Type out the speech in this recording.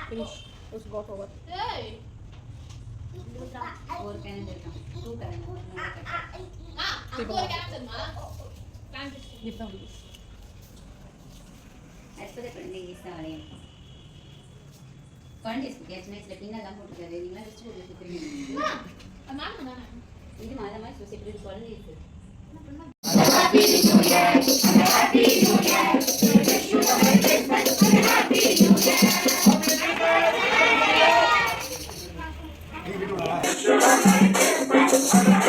finish. Let's go forward. ஒரு can எடுக்கலாம். 2 can. ஒரு கேன் தருமா? Give them this. அடுத்தது பண்ணி ஈஸா வளையம். குழந்தை ஸ்கெட்ச் மேட்ச்ல பின்னலாம் போட்டுக்காரு. நீங்க வெச்சு போட்டு சுத்துறீங்க. அம்மா நானா? இது மாதமா சுசி இப்படி குழந்தை இருக்கு. Happy New Year. Happy New Year. Wish you a Merry Christmas and a Happy New Year. Happy New Year.